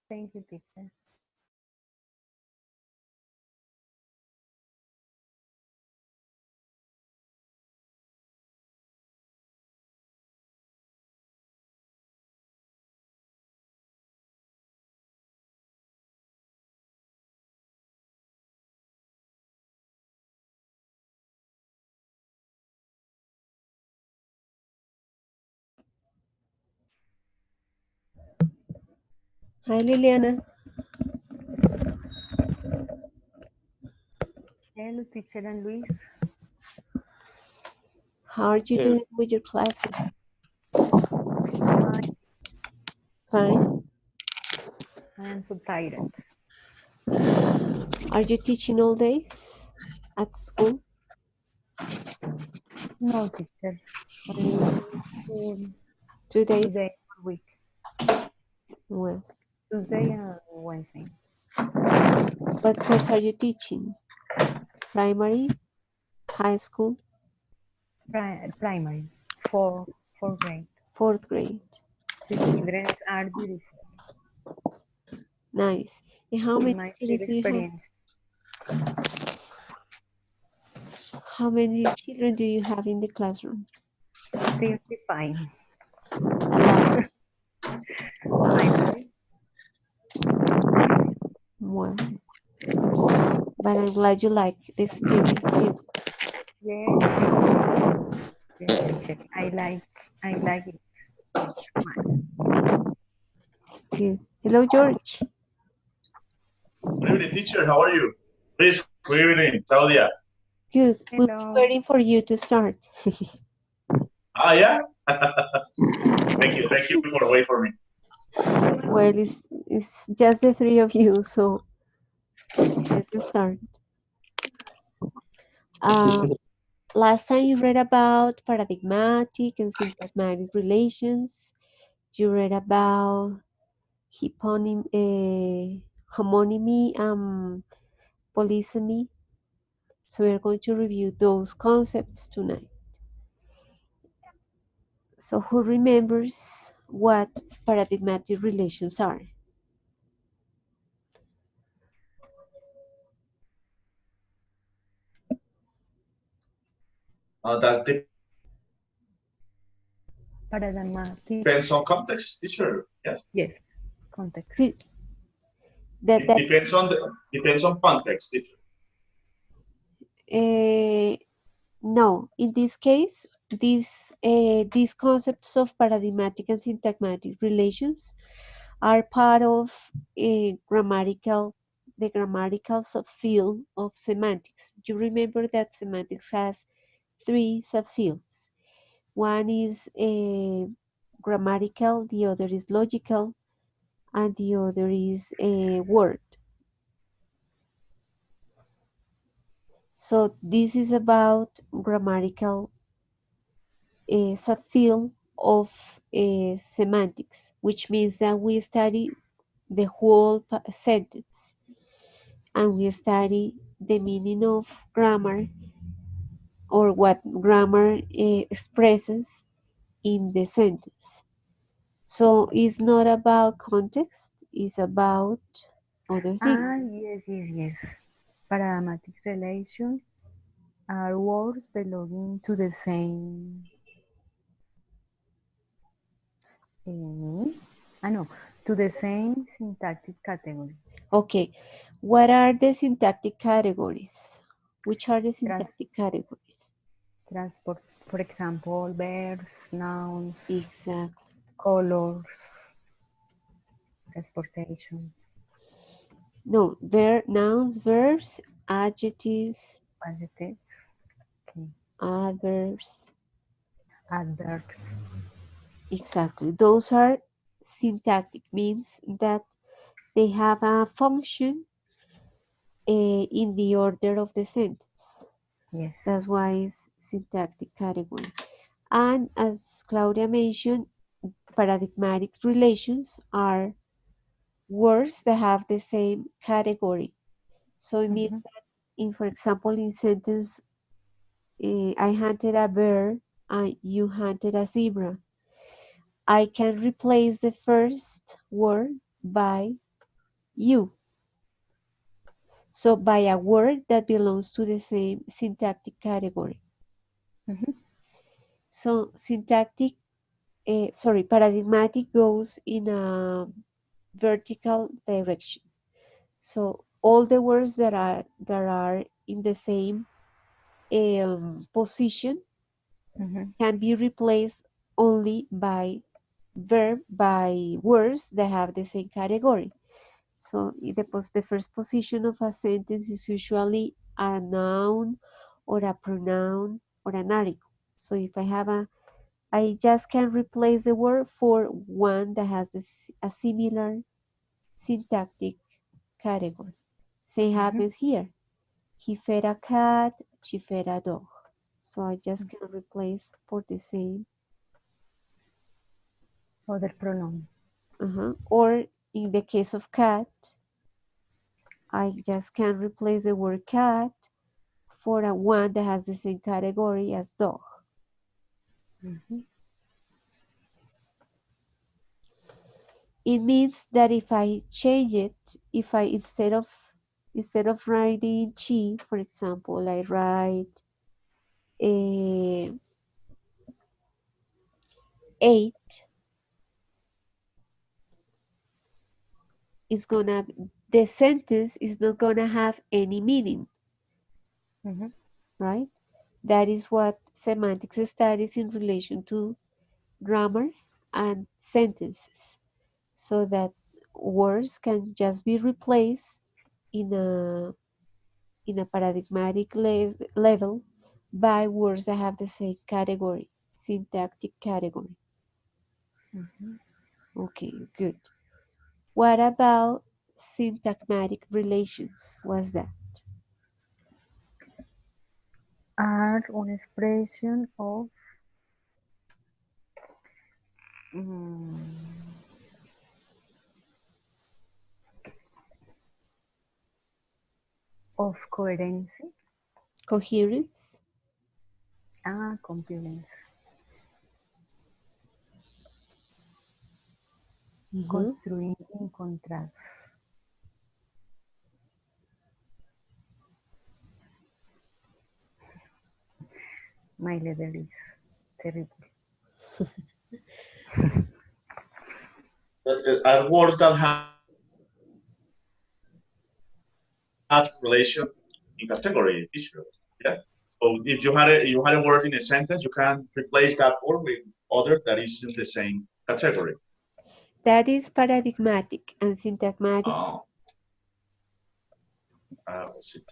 Thank you, teacher. Hi, Liliana. Hello, teacher and Luis. How are you doing with your classes? Fine. I am so tired. Are you teaching all days at school? No, teacher. Only um, 2 days? today per week. Well, Tuesday and Wednesday. what course are you teaching? Primary? High school? Primary. Fourth grade. Fourth grade? The children are beautiful. Nice. And how many My students first do you have? experience. How many children do you have in the classroom? 35. A lot. Finally. Well, but I'm glad you like the experience too. Yes. Yes, teacher. I like it so much. Good. Hello, George. Good evening, teacher. How are you? Please, good evening, Claudia. Good. We'll be Hello. waiting for you to start. Ah, yeah. Thank you for waiting for me. Well, it's just the three of you, so let's start. Last time you read about paradigmatic and syntagmatic relations. You read about homonymy and polysemy. So we're going to review those concepts tonight. So who remembers what paradigmatic relations are? That depends Paradigmatics. on context, teacher. Yes. Yes. Context. Could- That that Depends on context, teacher. No, in this case, these concepts of paradigmatic and syntagmatic relations are part of the grammatical subfield of semantics. You remember that semantics has three subfields. One is grammatical, the other is logical, and the other is a word. So this is about grammatical subfield of semantics, which means that we study the whole sentence and we study the meaning of grammar or what grammar expresses in the sentence. So it's not about context, it's about other things. Yes. Paradigmatic relation are words belonging to the same meaning. No, to the same syntactic category. Okay, what are the syntactic categories? Which are the Trans syntactic categories? transport, for example, verbs, nouns, Exactly. colors, transportation, No, nouns, verbs, adjectives, adjectives, okay, adverbs. adverbs. Exactly. Those are syntactic, means that they have a function in the order of the sentence. Yes. That's why it's syntactic category. And as Claudia mentioned, paradigmatic relations are words that have the same category. So it means Mhm. that for example, in sentence, I hunted a bear and you hunted a zebra. I can replace the first word by you. So by a word that belongs to the same syntactic category. Mhm. So paradigmatic goes in a vertical direction. So all the words that are in the same position Mhm. can be replaced only by words that have the same category. So the first position of a sentence is usually a noun or a pronoun or an article. So if I just can replace the word for one that has a similar syntactic category. Same Mhm. happens here. He fed a cat, she fed a dog. So I just can replace for the same. Other pronoun. Or in the case of cat, I just can replace the word cat for a one that has the same category as dog. Mhm. It means that if I change it, if I instead of writing she, for example, I write a eight, is gonna the sentence is not gonna have any meaning, Mhm. right? That is what semantics studies in relation to grammar and sentences, so that words can just be replaced in a paradigmatic level by words that have the same category, syntactic category. Mhm. Okay, good. What about syntagmatic relations? What's that? Are una expression mm, of coherence. Coherence? Complutense. Mhm. Construir en contrast. My level is terrible. Are words that have relation in category, teacher. Yeah. So if you had a word in a sentence, you can replace that word with other that is in the same category. That is paradigmatic and syntagmatic. Oh, what's it?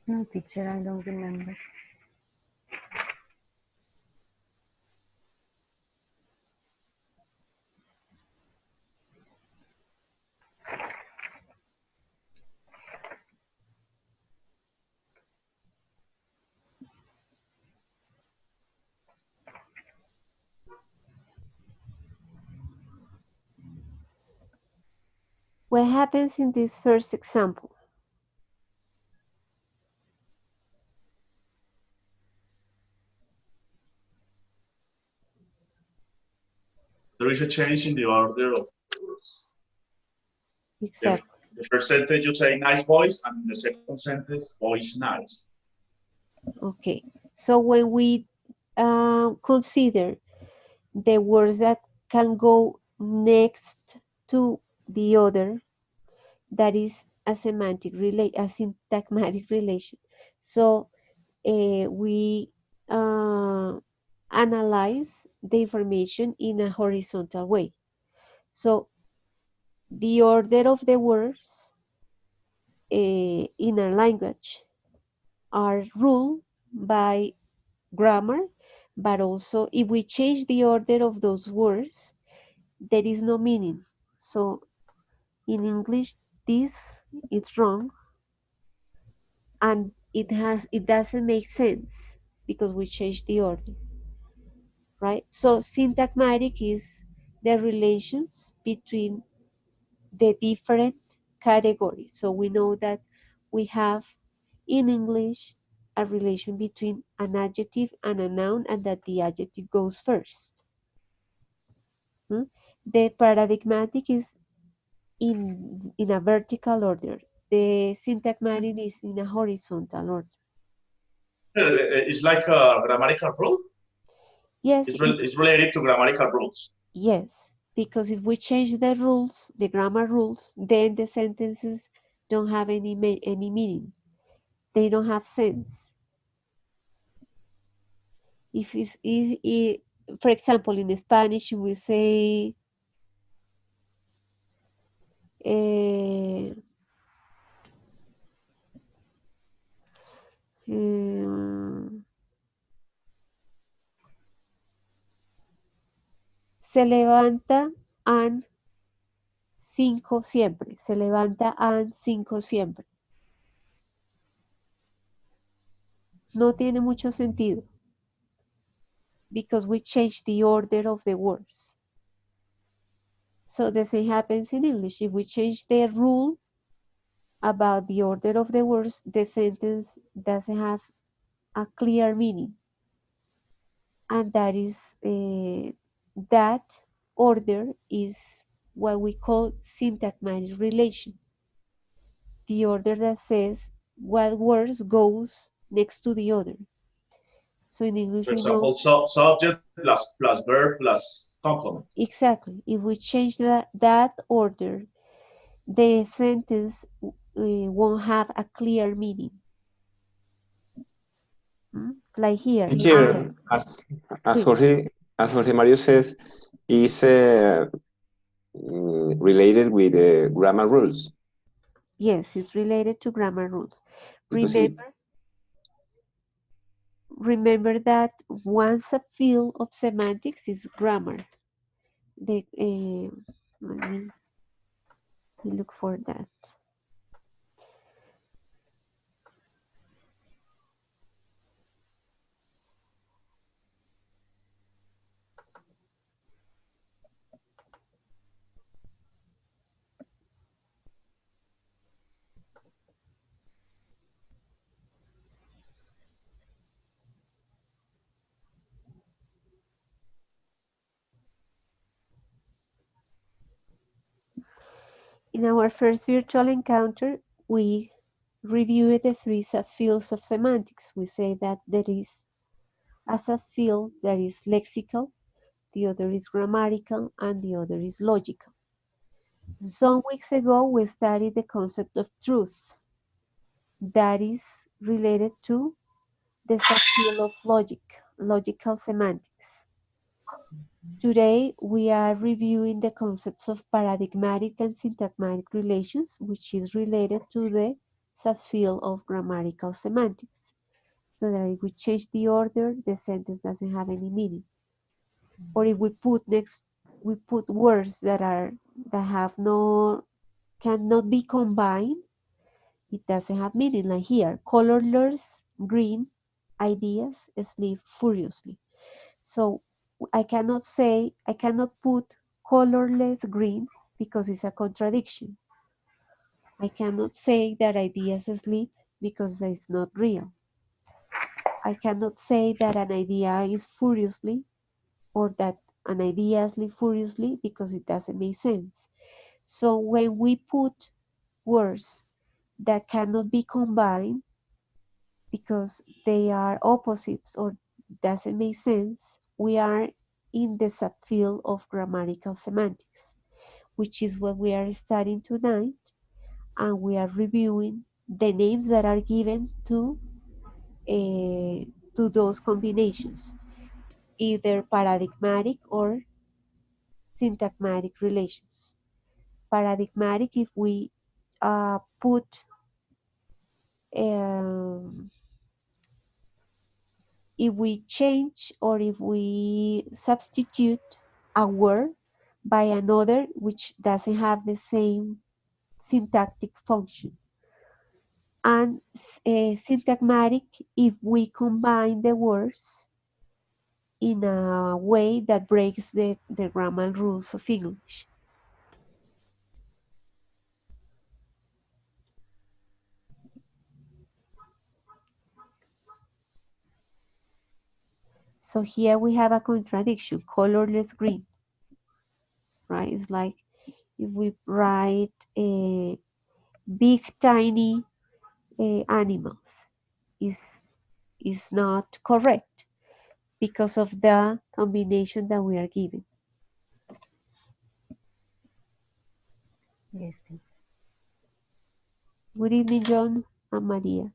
No, teacher, I don't remember. What happens in this first example? There is a change in the order of words. The, Exactly. the first sentence you say nice voice, and the second sentence voice nice. Okay. So when we consider the words that can go next to the other, that is a syntagmatic relation. So we analyze the information in a horizontal way. So the order of the words in a language are ruled by grammar, but also if we change the order of those words, there is no meaning. So in English, this is wrong and it doesn't make sense. because we change the order, right? So syntagmatic is the relations between the different categories. So we know that we have in English a relation between an adjective and a noun, and that the adjective goes first. The paradigmatic is in a vertical order. The syntagmatic is in a horizontal order. It's like a grammatical rule. Yes, It's related to grammatical rules. yes, because if we change the rules, the grammar rules, then the sentences don't have any meaning. They don't have sense. For example, in Spanish, we say eh, mm, se levanta and 5 siempre. Se levanta and 5 siempre. No tiene mucho sentido because we change the order of the words. So the same happens in English. If we change the rule about the order of the words, the sentence doesn't have a clear meaning. And that order is what we call syntagmatic relation. The order that says what words goes next to the other. So in English For we know example, subject plus verb plus complement. exactly. If we change that order, the sentence won't have a clear meaning. Like here, Teacher, as please. Jorge Mario says, is related with the grammar rules. Yes, it's related to grammar rules. Because it, Remember that one subfield of semantics is grammar. Let me look for that. In our first virtual encounter, we reviewed the three subfields of semantics. We say that there is a subfield that is lexical, the other is grammatical, and the other is logical. Some weeks ago, we studied the concept of truth that is related to the subfield of logical semantics. Today, we are reviewing the concepts of paradigmatic and syntagmatic relations, which is related to the subfield of grammatical semantics. So that if we change the order, the sentence doesn't have any meaning. Or if we put words that cannot be combined, it doesn't have meaning. Like here, colorless green ideas sleep furiously. So I cannot put colorless green because it's a contradiction. I cannot say that ideas sleep because it's not real. I cannot say that an idea is furiously or that an idea sleeps furiously because it doesn't make sense. So when we put words that cannot be combined because they are opposites or doesn't make sense, we are in the subfield of grammatical semantics, which is what we are studying tonight, and we are reviewing the names that are given to those combinations, either paradigmatic or syntagmatic relations. Paradigmatic, if we put um, if we change or if we substitute a word by another which doesn't have the same syntactic function. and syntagmatic if we combine the words in a way that breaks the grammar rules of English. So here we have a contradiction, colorless green, right? It's like if we write big, tiny animals, is not correct because of the combination that we are given. Yes, teacher. Good evening, John and Maria.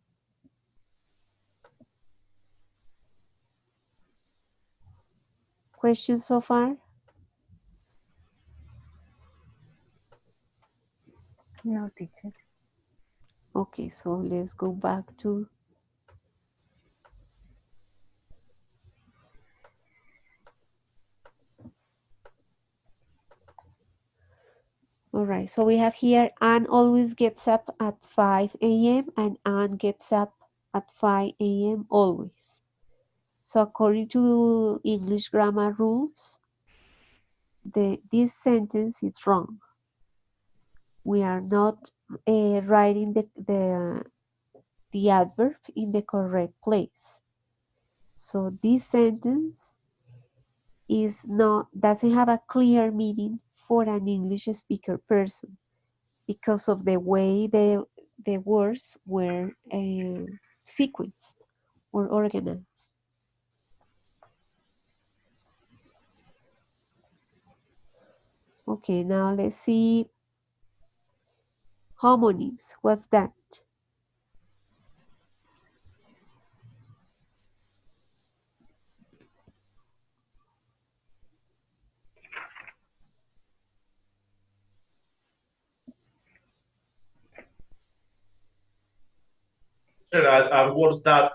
Questions so far? No, teacher. Okay, so let's go back to all right, so we have here Anne always gets up at 5 a.m. and Anne gets up at 5 a.m. always. So according to English grammar rules, this sentence is wrong. We are not writing the adverb in the correct place. So this sentence doesn't have a clear meaning for an English speaker person because of the way the words were sequenced or organized. Okay, now let's see homonyms. What's that? Sure, are words that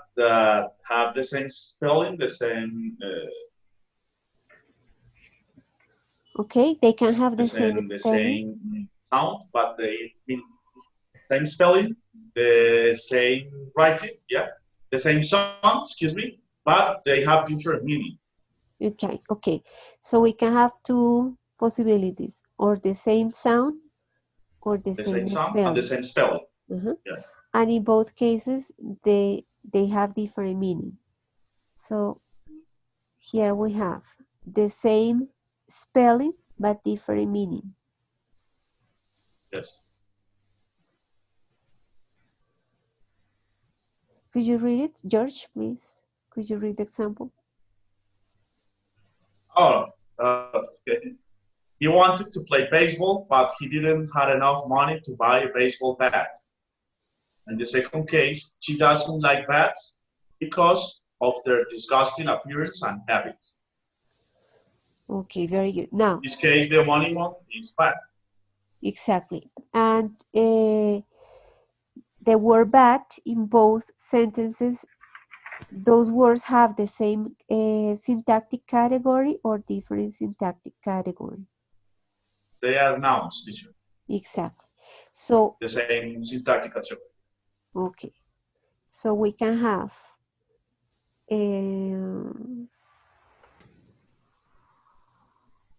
have the same spelling, the same Okay, they can have the same the spelling. same sound, but they mean same spelling, the same writing, yeah, the same song, excuse me, but they have different meaning. Okay. So we can have two possibilities, or the same sound or the The same same song and the spelling. same spelling. Yeah. And in both cases, they have different meaning. So here we have the same spelling but different meaning. Yes. Could you read it, George, please? Could you read the example? Oh, okay. He wanted to play baseball, but he didn't have enough money to buy a baseball bat. In the second case, she doesn't like bats because of their disgusting appearance and habits. Okay, very good. Now, In this case, the mononym is bat. exactly. And the word bat in both sentences, those words have the same syntactic category or different syntactic category. They are nouns, teacher. Exactly. So the same syntactic category. okay. So we can have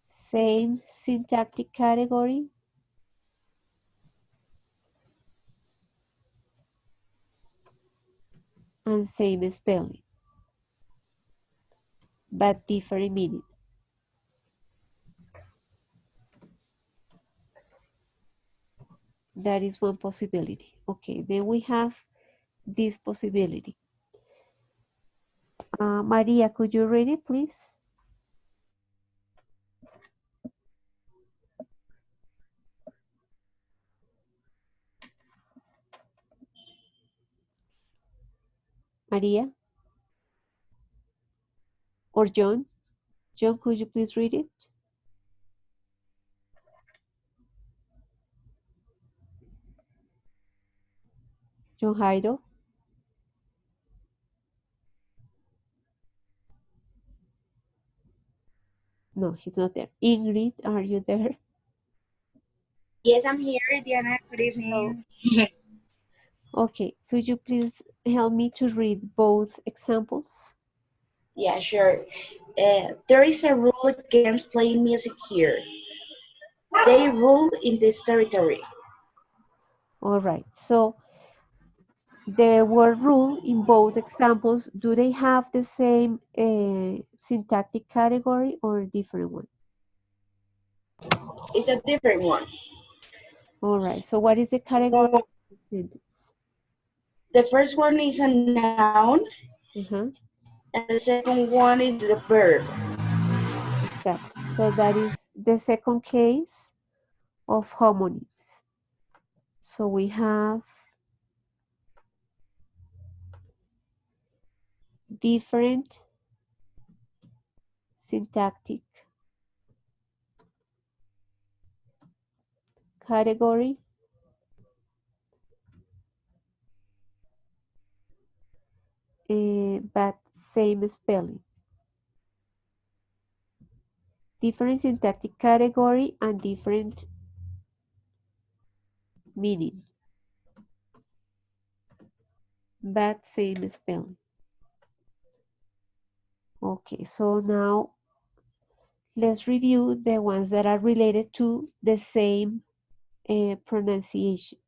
same syntactic category and same spelling, but different meaning. That is one possibility. Okay, then we have this possibility. Maria, could you read it, please? Maria? Or John? John, could you please read it? John Jairo? No, he's not there. Ingrid, are you there? Yes, I'm here, Diana. Good evening. Okay, could you please help me to read both examples? Yeah, sure. There is a rule against playing music here. They rule in this territory. All right, so the word rule in both examples, do they have the same syntactic category or a different one? It's a different one. All right, so what is the category of the sentence? The first one is a noun, Uh-huh. and the second one is the verb. Exactly. So that is the second case of homonyms. So we have different syntactic category but same spelling. Different syntactic category and different meaning, but same spelling. Okay, so now let's review the ones that are related to the same pronunciation.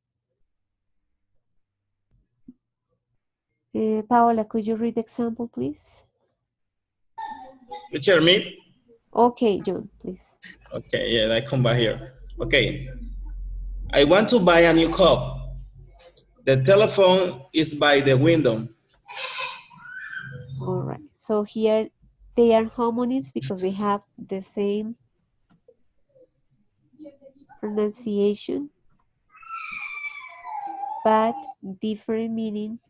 Paola, could you read the example, please? Teacher, me? Okay, John, please. Okay, yeah, I come back here. Okay. I want to buy a new cup. The telephone is by the window. All right, so here they are homonyms because they have the same pronunciation, but different meaning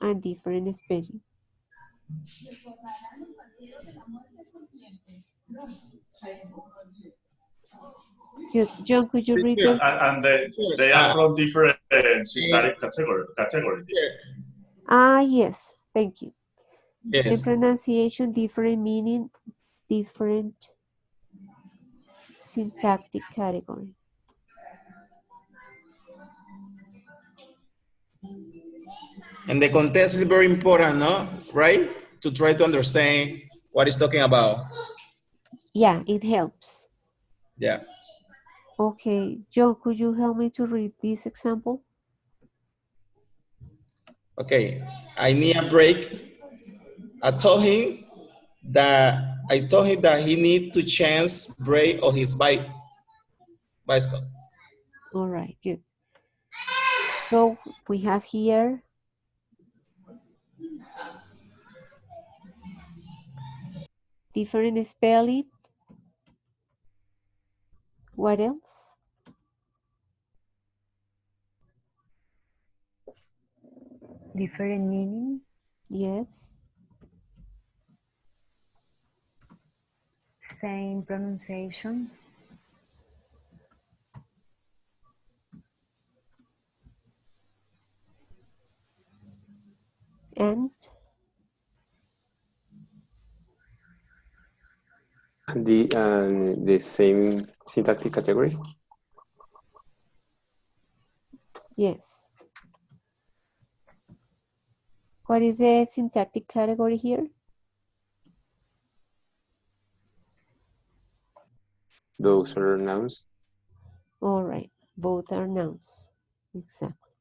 and different spelling. Good. John, could you read Teacher, this? And they are from different syntactic categories. Yes, thank you. Same yes. pronunciation, different meaning, different syntactic category. And the context is very important, no? Right? To try to understand what it's talking about. Yeah, it helps. Yeah. Okay, John, could you help me to read this example? Okay. I need a break. I told him that he need to change brake on his bicycle. All right, good. So we have here different spelling. What else? Different meaning, Yes. same pronunciation, And And the same syntactic category. yes. What is the syntactic category here? Those are nouns. All right, both are nouns. Exactly.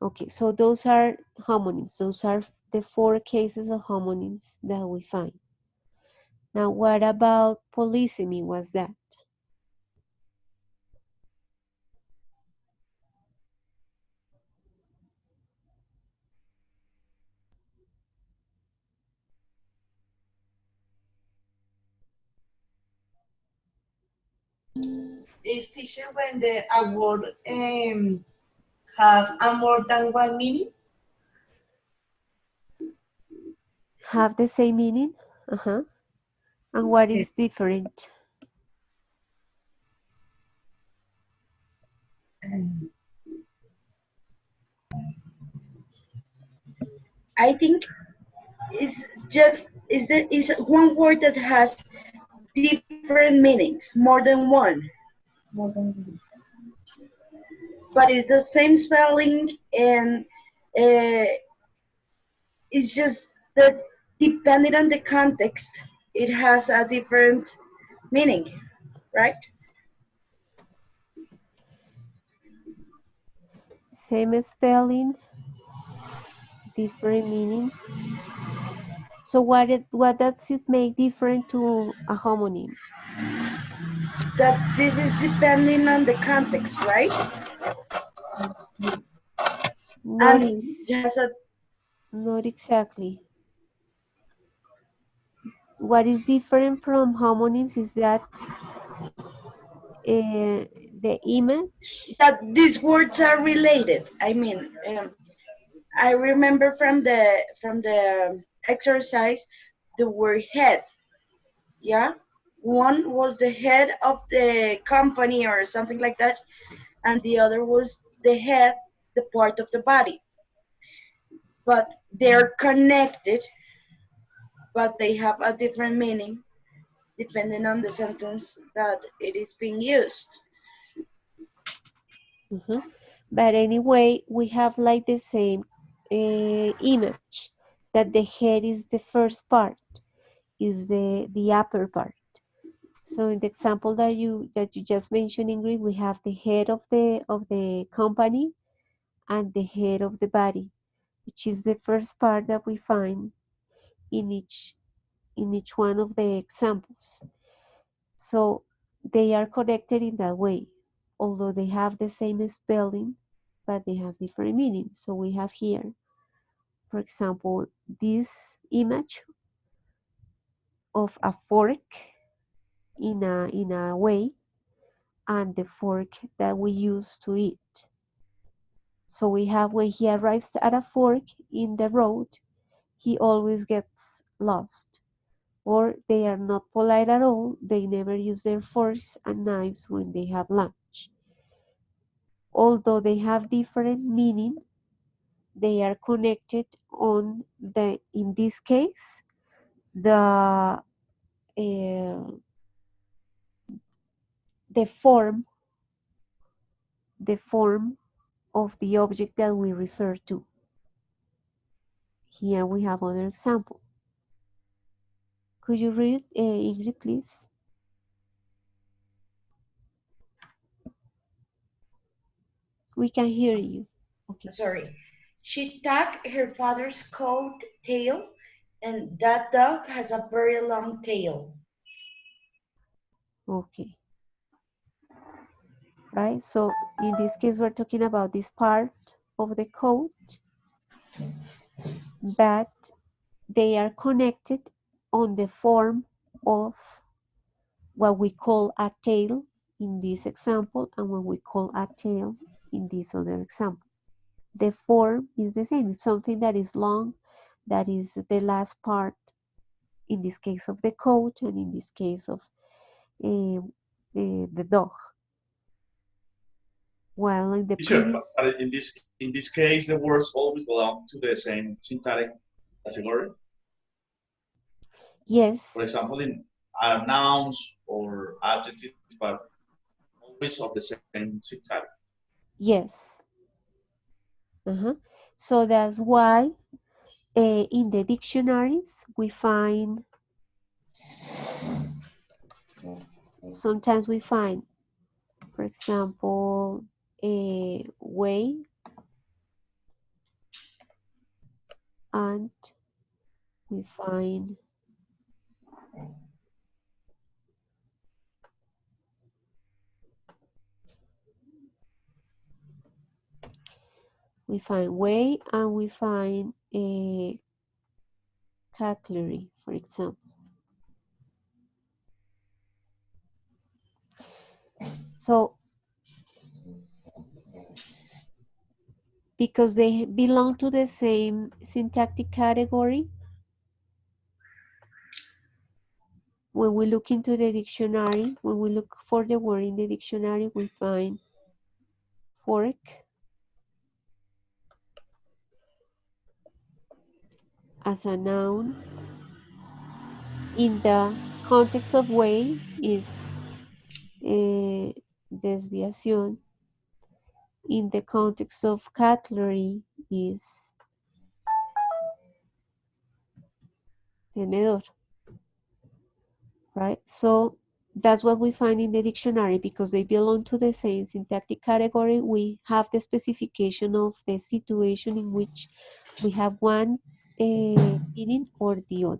Okay, so those are homonyms. Those are the 4 cases of homonyms that we find. Now, what about polysemy? What's that? Is teacher when a word have a more than one meaning? Have the same meaning? Uh-huh. And what is different? I think it's just is one word that has different meanings, more than one. More than but it's the same spelling, and it's just that depending on the context, it has a different meaning, right? Same spelling, different meaning. So what does it make different to a homonym? That this is depending on the context, right? Not, And ex- it has a not exactly. What is different from homonyms is that the image. that these words are related. I mean, I remember from the exercise the word head. Yeah, one was the head of the company or something like that, and the other was the head, the part of the body. But they're connected, but they have a different meaning depending on the sentence that it is being used. Mhm. But anyway, we have like the same image, that the head is the first part, is the upper part. So in the example that you just mentioned, Ingrid, we have the head of the company and the head of the body, which is the first part that we find in each one of the examples. So they are connected in that way, although they have the same spelling, but they have different meanings. So we have here, for example, this image of a fork in a way, and the fork that we use to eat. So we have, when he arrives at a fork in the road, he always gets lost. Or they are not polite at all, they never use their forks and knives when they have lunch. Although they have different meaning, they are connected on in this case, the the form the form of the object that we refer to. Here we have other example. Could you read, Ingrid, please? We can hear you. Okay. Sorry. She tucked her father's coat tail, and that dog has a very long tail. Okay. Right. So in this case, we're talking about this part of the coat, but they are connected on the form of what we call a tail in this example, and what we call a tail in this other example. The form is the same. It's something that is long, that is the last part, in this case of the coat, and in this case of the dog. While in the Sure, previous, but in this case, the words always belong to the same syntactic category. For yes, example, in nouns or adjectives, but always of the same syntactic. yes. So that's why in the dictionaries we find, sometimes we find, for example, a way, and we find way, and we find a cutlery, for example. So because they belong to the same syntactic category, when we look into the dictionary, when we look for the word in the dictionary, we find fork as a noun. In the context of way, it's desviación, in the context of cutlery is tenedor, right? So that's what we find in the dictionary because they belong to the same syntactic category. We have the specification of the situation in which we have one meaning or the other.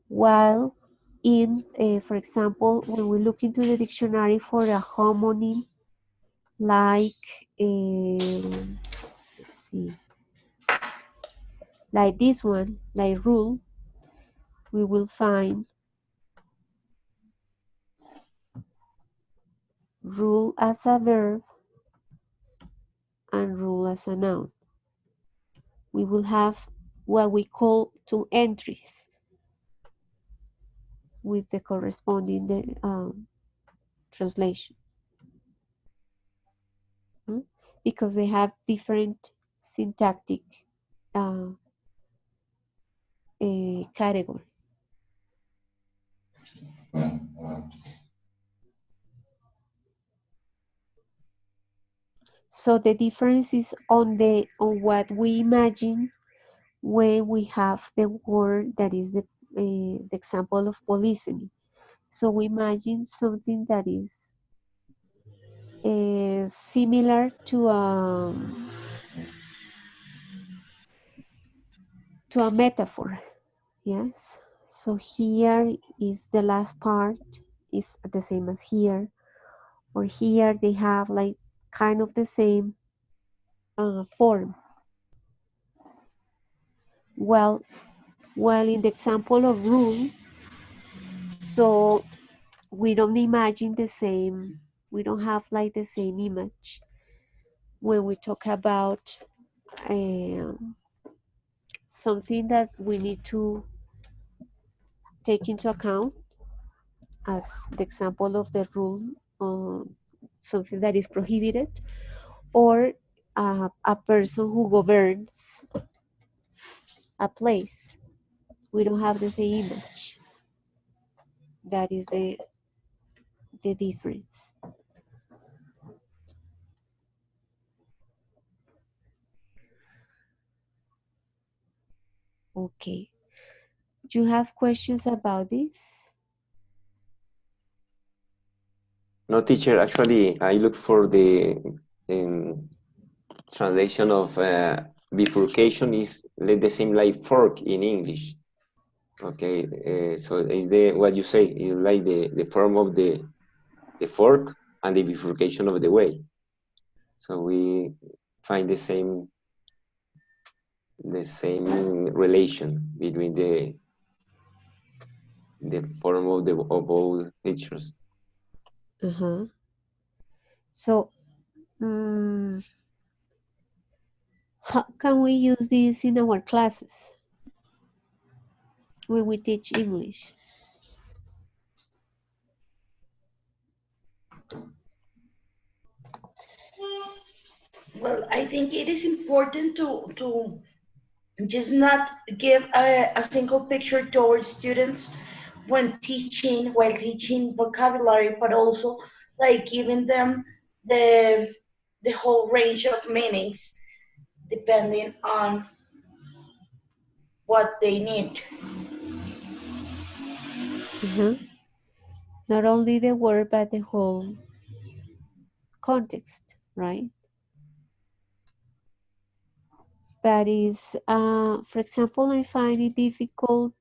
While in, for example, when we look into the dictionary for a homonym like, let's see, like this one, like rule, we will find rule as a verb and rule as a noun. We will have what we call two entries with the corresponding translation. Because they have different syntactic category. So the difference is on what we imagine when we have the word that is the example of polygamy. So we imagine something that is similar to a metaphor. Yes. So here is the last part is the same as here, or here they have like kind of the same form. Well, in the example of rule, so we don't imagine the same, we don't have like the same image when we talk about something that we need to take into account as the example of the rule, something that is prohibited, or a person who governs a place. We don't have the same image. That is the difference. Okay. Do you have questions about this? No, teacher, actually, I look for the translation of bifurcation is the same like fork in English. Okay, so is the what you say is like the form of the fork and the bifurcation of the way. So we find the same relation between the form of both pictures. So, how can we use this in our classes when we teach English? Well, I think it is important to just not give a single picture towards students when teaching, while teaching vocabulary, but also like giving them the whole range of meanings depending on what they need. Not only the word, but the whole context, right? But is, for example, I find it difficult,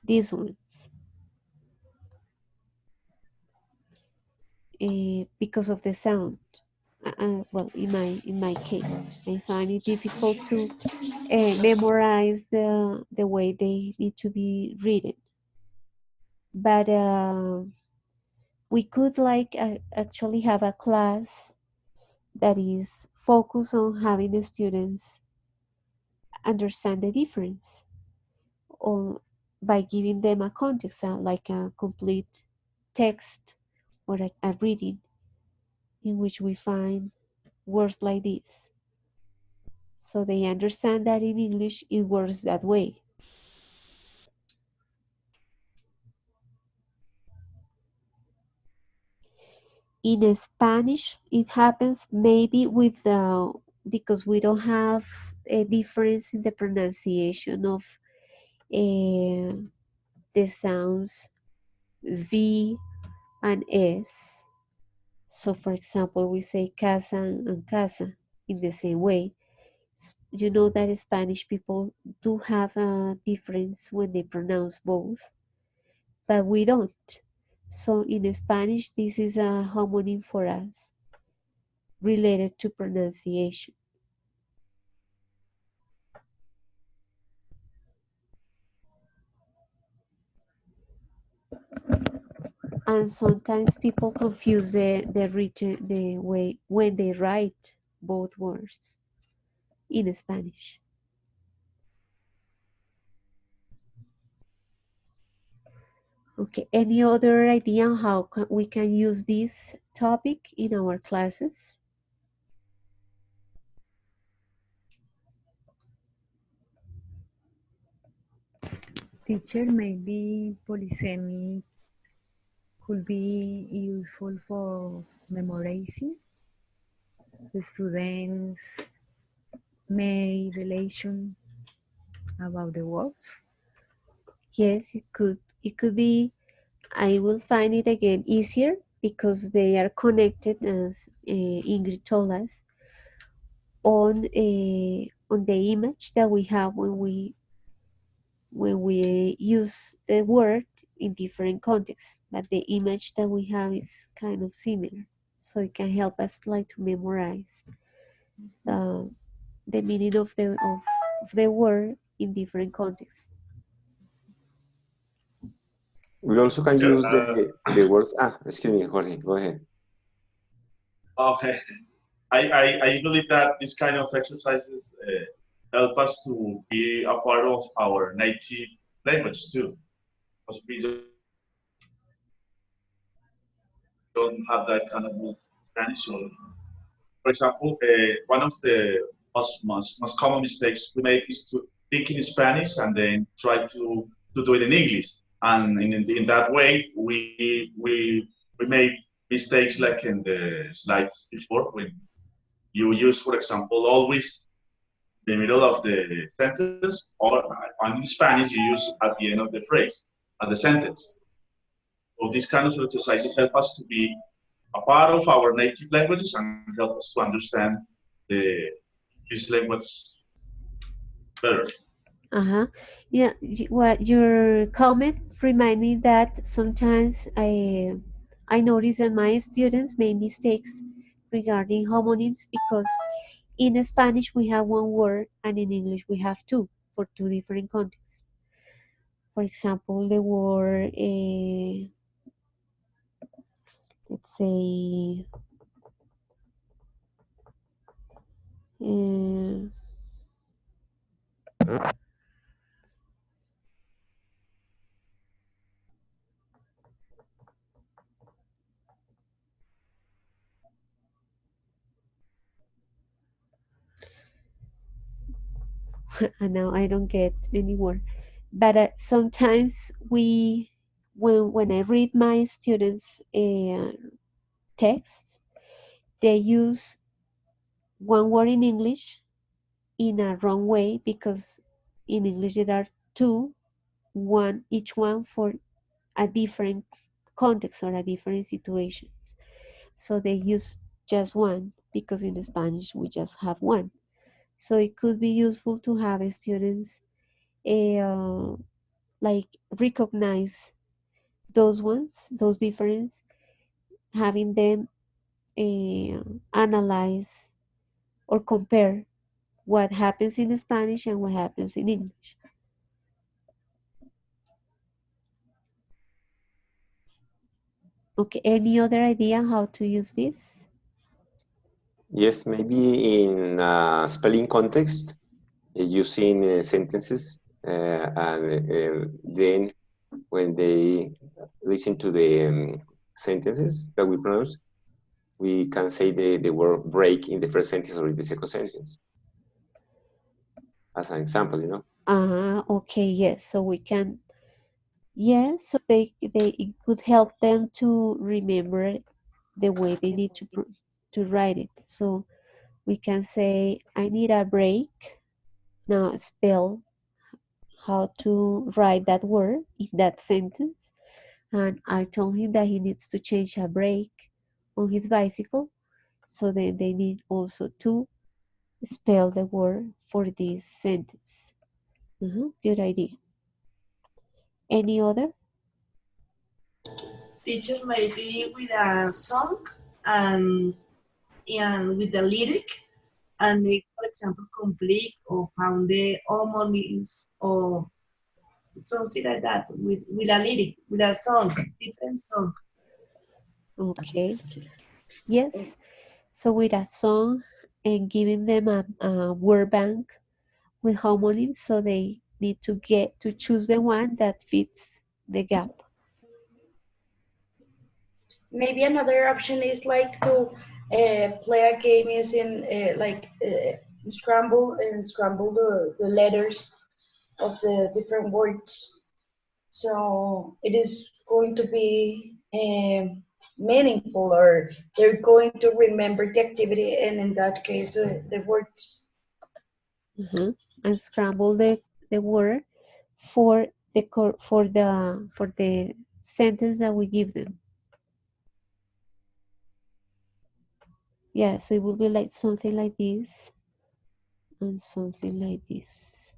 these ones, because of the sound. Well, in my case, I find it difficult to memorize the way they need to be written. But we could like actually have a class that is focused on having the students understand the difference, or by giving them a context, like a complete text or a reading in which we find words like this. So they understand that in English it works that way. In Spanish, it happens maybe with the, because we don't have a difference in the pronunciation of the sounds Z and S. So, for example, we say casa and casa in the same way. You know that Spanish people do have a difference when they pronounce both, but we don't. So, in Spanish, this is a homonym for us related to pronunciation. And sometimes people confuse the written the way when they write both words in Spanish. Okay, any other idea on how we can use this topic in our classes? Teacher, maybe polysemy could be useful for memorizing. The students may relation about the words. Yes, it could. It could be. I will find it again easier because they are connected, as Ingrid told us, on the image that we have when we use the word in different contexts, but the image that we have is kind of similar, so it can help us like to memorize uh, the meaning of the word in different contexts. We also can Yeah, use the words. Excuse me, Jorge. Go ahead. okay. I believe that this kind of exercises help us to be a part of our native language too, because we don't have that kind of Spanish. So, for example, one of the most common mistakes we make is to think in Spanish and then try to do it in English. And in that way, we made mistakes like in the slides before when you use, for example, always the middle of the sentence, or and in Spanish you use at the end of the phrase, at the sentence. So these kind of exercises help us to be a part of our native languages and help us to understand the this language better. Uh-huh. Yeah, what your comment remind me that sometimes I notice that my students make mistakes regarding homonyms because in Spanish we have one word and in English we have two for two different contexts. For example, the word, let's say, uh, and now I don't get any word. But sometimes when I read my students' texts, they use one word in English in a wrong way because in English there are two, one each one for a different context or a different situations. So they use just one because in Spanish we just have one. So it could be useful to have students uh, like recognize those ones, those differences, having them analyze or compare what happens in Spanish and what happens in English. Okay, any other idea how to use this? Yes, maybe in spelling context, using sentences, and then when they listen to the sentences that we pronounce, we can say the word break in the first sentence or in the second sentence, as an example, you know. Okay, yes. So we can, yes, so they it could help them to remember the way they need to write it. So we can say, I need a break. Now spell how to write that word in that sentence. And I told him that he needs to change a brake on his bicycle. So then they need also to spell the word for this sentence. Good idea. Any other? Teacher, maybe with a song and and with the lyric and make, for example, complete or found the homonyms or something like that with a lyric, with a song, different song. Okay. Yes. So with a song and giving them a word bank with homonyms, so they need to get to choose the one that fits the gap. Maybe another option is like to play a game using scramble the letters of the different words. So it is going to be meaningful, or they're going to remember the activity, and in that case, the words. And scramble the word for the sentence that we give them. Yeah, so it will be like something like this and something like this.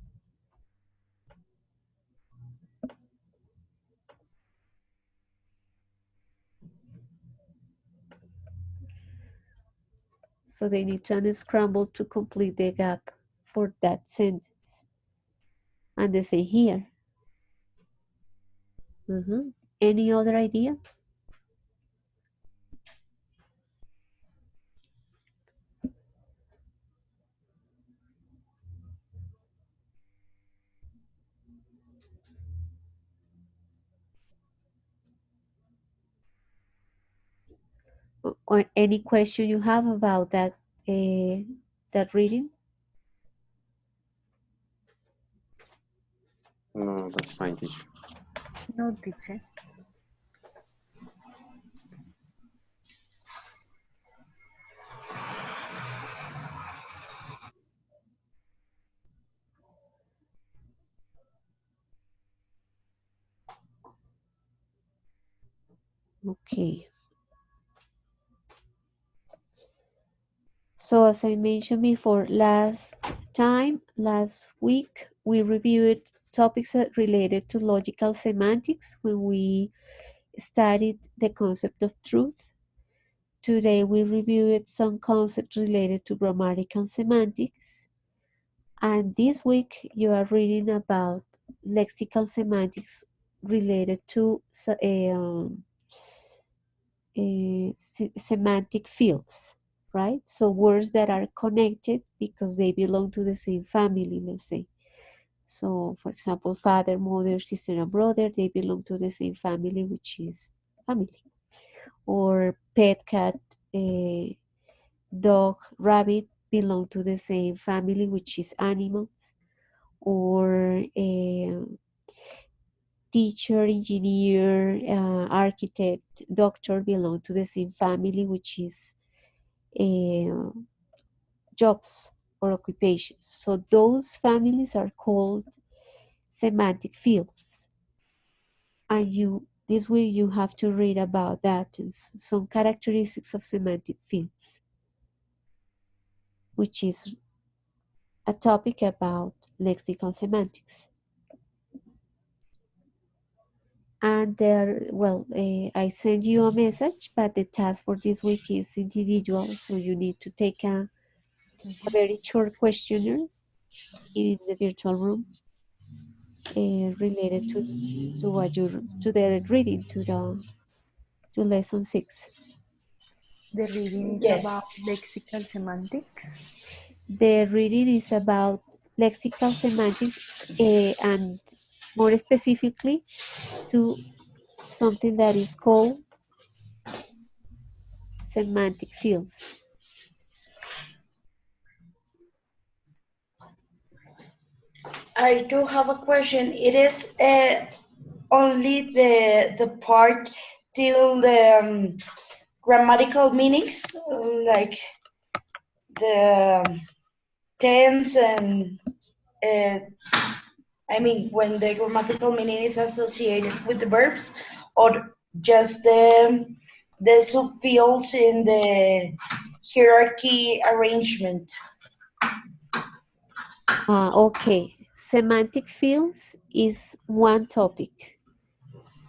So they need to unscramble to complete the gap for that sentence. And they say here. Any other idea? Or any question you have about that reading? No, that's fine, teacher. No, teacher. Okay. So as I mentioned before, last week, we reviewed topics related to logical semantics when we studied the concept of truth. Today we reviewed some concepts related to grammatical semantics. And this week you are reading about lexical semantics related to semantic fields, right? So words that are connected because they belong to the same family, let's say. So, for example, father, mother, sister, and brother, they belong to the same family, which is family. Or pet, cat, dog, rabbit belong to the same family, which is animals. Or teacher, engineer, architect, doctor belong to the same family, which is uh, jobs or occupations. So those families are called semantic fields. And this week you have to read about that and some characteristics of semantic fields, which is a topic about lexical semantics. And there, well, I send you a message, but the task for this week is individual, so you need to take a very short questionnaire in the virtual room related to what you to the reading to lesson 6. The reading is about Yes. lexical semantics. The reading is about lexical semantics and more specifically to something that is called semantic fields. I do have a question. It is only the part till grammatical meanings, like the tense and uh, I mean when the grammatical meaning is associated with the verbs, or just the subfields in the hierarchy arrangement. Okay, semantic fields is one topic,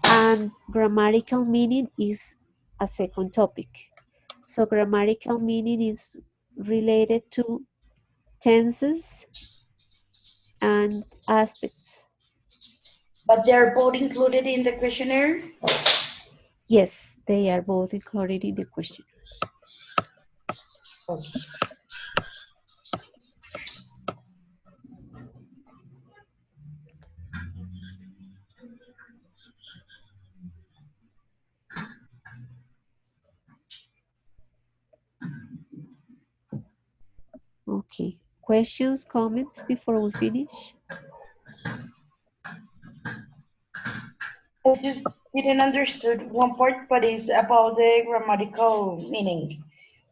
and grammatical meaning is a second topic. So grammatical meaning is related to tenses and aspects. But they're both included in the questionnaire. Yes, they are both included in the question. Okay. Okay, questions, comments before we finish? I just didn't understood one part, but it's about the grammatical meaning,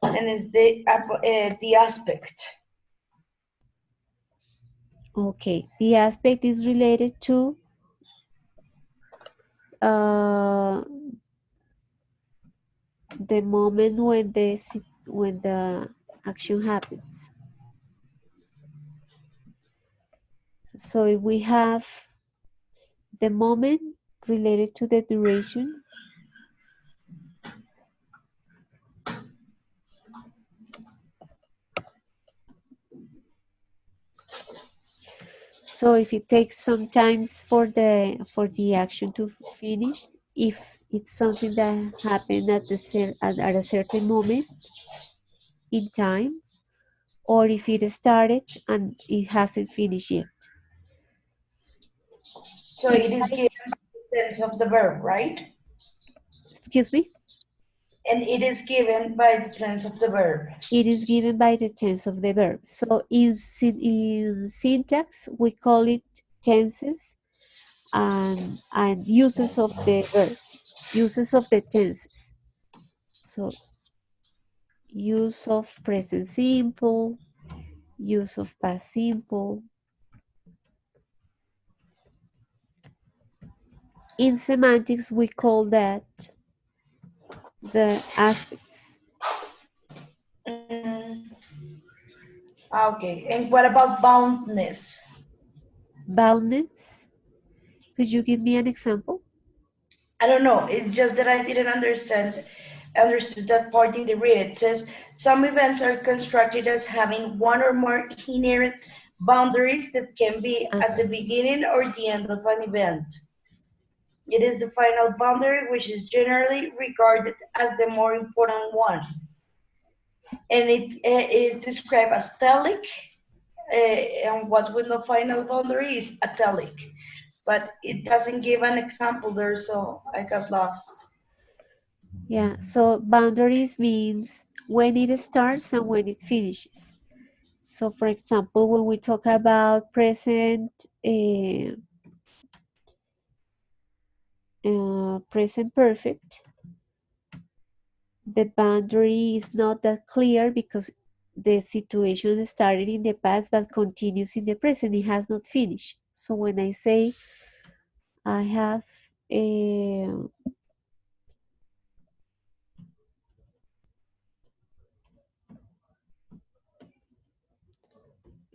and it's the aspect. Okay, the aspect is related to uh, the moment when the action happens. So if we have the moment related to the duration, so if it takes some time for the action to finish, if it's something that happened at a certain moment in time, or if it started and it hasn't finished yet. So It's it is like, given the tense of the verb, right? excuse me, And it is given by the tense of the verb. it is given by the tense of the verb. So in syntax, we call it tenses and uses of the verbs, uses of the tenses. So use of present simple, use of past simple. In semantics, we call that the aspects. Mm, okay. And what about boundness? Boundness. Could you give me an example? I don't know. It's just that I didn't understood that part in the read. It says some events are constructed as having one or more inherent boundaries that can be at the beginning or the end of an event. It is the final boundary which is generally regarded as the more important one. And it is described as telic, and what with the final boundary is atelic. But it doesn't give an example there, so I got lost. Yeah, so boundaries means when it starts and when it finishes. So for example, when we talk about present perfect, the boundary is not that clear because the situation started in the past but continues in the present. It has not finished. So when I say I have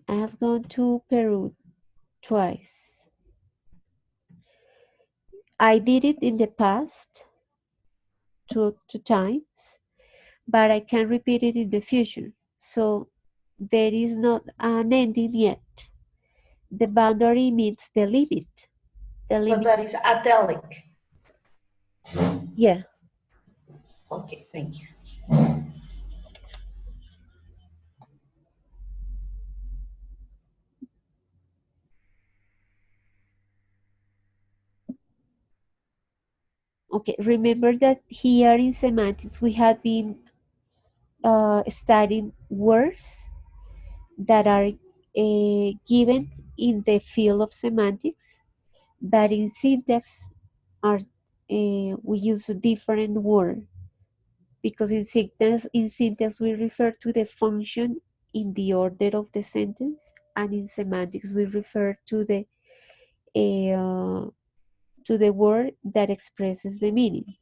I have gone to Peru twice. I did it in the past two times, but I can repeat it in the future. So there is not an ending yet. The boundary means the limit. The So limit. that is atelic. Yeah. Okay, thank you. Okay. Remember that here in semantics we have been studying words that are given in the field of semantics, that in syntax are we use a different word because in syntax we refer to the function in the order of the sentence, and in semantics we refer to the word that expresses the meaning.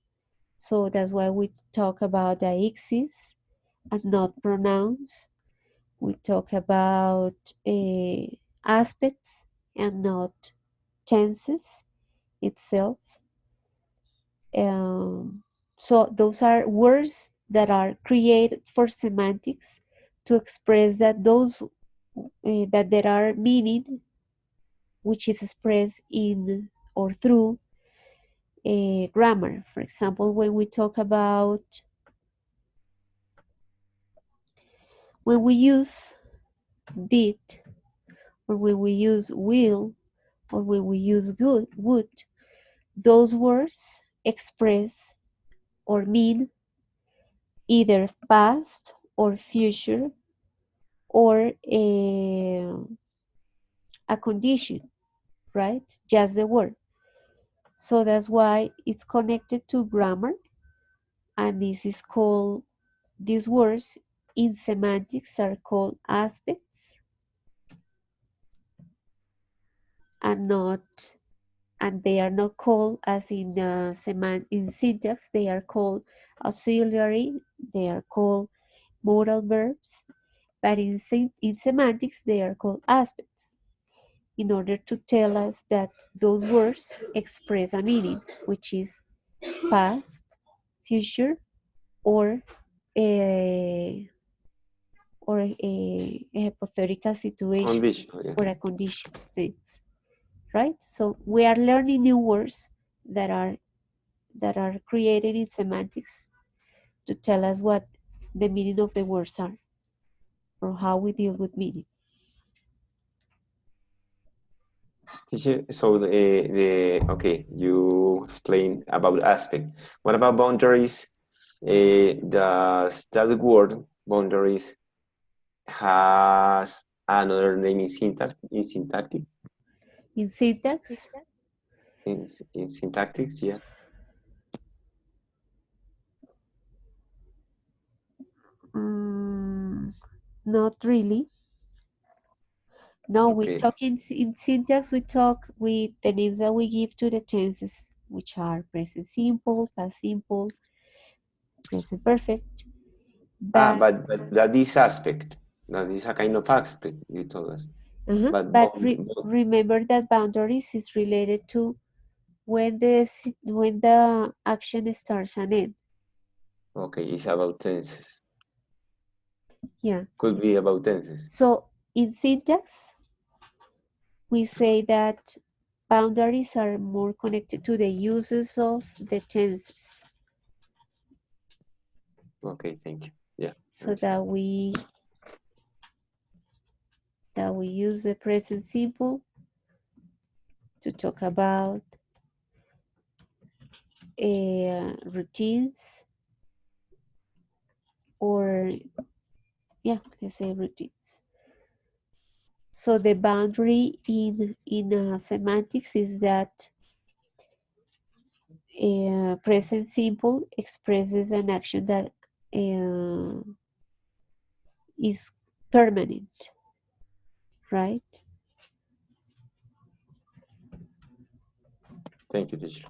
So that's why we talk about deixis and not pronouns. We talk about aspects and not tenses itself. Um, so those are words that are created for semantics to express that that there are meaning which is expressed in or through grammar. For example, when we talk about when we use did, or when we use will, or when we use good, would, those words express or mean either past or future or a condition, right? Just the word. So that's why it's connected to grammar, and these words in semantics are called aspects and not and they are not called as in syntax. They are called auxiliary, they are called modal verbs, but in semantics they are called aspects, in order to tell us that those words express a meaning, which is past, future, or a a hypothetical situation Condition, yeah. or a condition. Things, right? So we are learning new words that are created in semantics to tell us what the meaning of the words are or how we deal with meaning. Teacher, so okay, you explained about aspect. What about boundaries? Does that word boundaries has another name in syntactics? In syntax, In syntactics, yeah. not really. No, we Okay. talk in syntax, we talk with the names that we give to the tenses, which are present simple, past simple, present perfect. But, But that is aspect. That is a kind of aspect you told us. But remember that boundaries is related to when the action starts and ends. okay, it's about tenses. Yeah. Could be about tenses. So in syntax, we say that boundaries are more connected to the uses of the tenses. Okay, thank you. Yeah. So that we use the present simple to talk about routines, or yeah, let's say routines. So the boundary in semantics is that present simple expresses an action that is permanent, right? Thank you, teacher.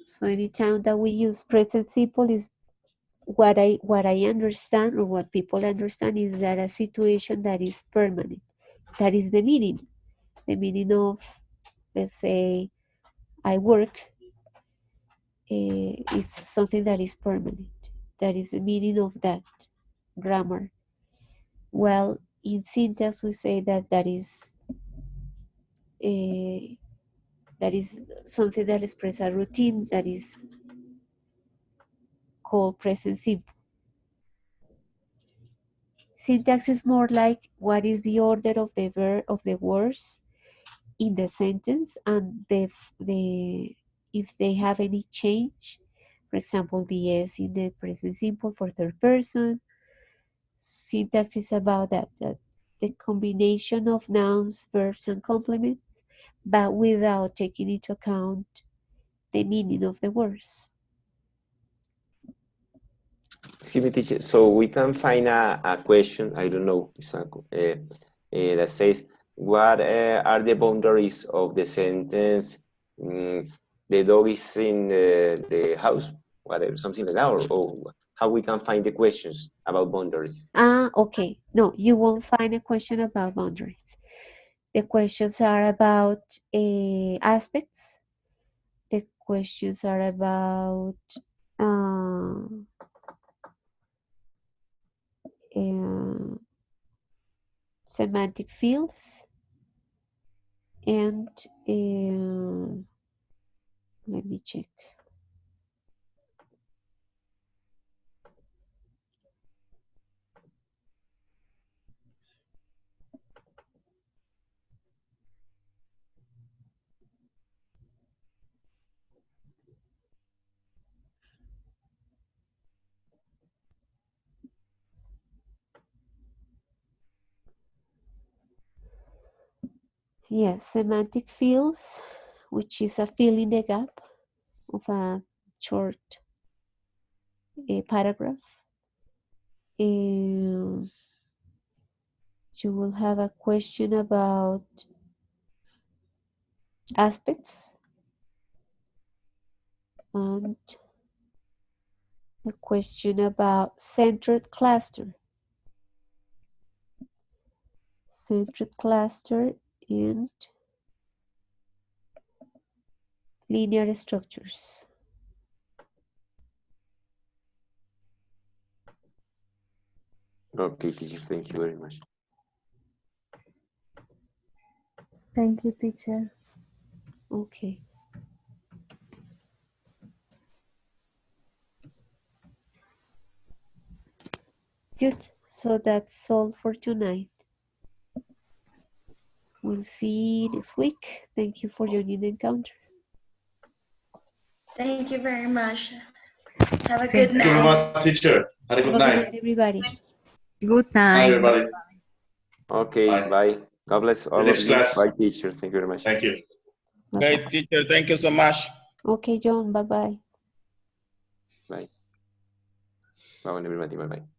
So anytime that we use present simple is what I understand, or what people understand, is that a situation that is permanent. That is the meaning. The meaning of, let's say, I work is something that is permanent. That is the meaning of that grammar. Well, in syntax we say that is something that expresses a routine that is called present simple. Syntax is more like what is the order of the verb of the words in the sentence, and if they have any change. For example, the s in the present simple for third person. Syntax is about that the combination of nouns, verbs, and complements, but without taking into account the meaning of the words. Excuse me, teacher. So we can find a question, I don't know, that says, what are the boundaries of the sentence, the dog is in the house, whatever, something like that, or how we can find the questions about boundaries? Okay. No, you won't find a question about boundaries. The questions are about aspects. The questions are about semantic fields and let me check. Yes, semantic fields, which is a fill in the gap of a short paragraph. You will have a question about aspects and a question about centered cluster. Centered cluster and linear structures. Okay, teacher, thank you very much. Thank you, teacher. Okay. Good. So that's all for tonight. We'll see you next week. Thank you for joining the encounter. Thank you very much. Have a Thank good Thank you very night. much, teacher. Had a good Good night. night, everybody. Good Bye, night. everybody. Okay, Bye. bye. God bless all of Next you. class. Bye, teacher. Thank you very much. Thank you. Bye-bye. Okay, teacher, thank you so much. Okay, John. Bye-bye. Bye. Bye, everybody. Bye-bye.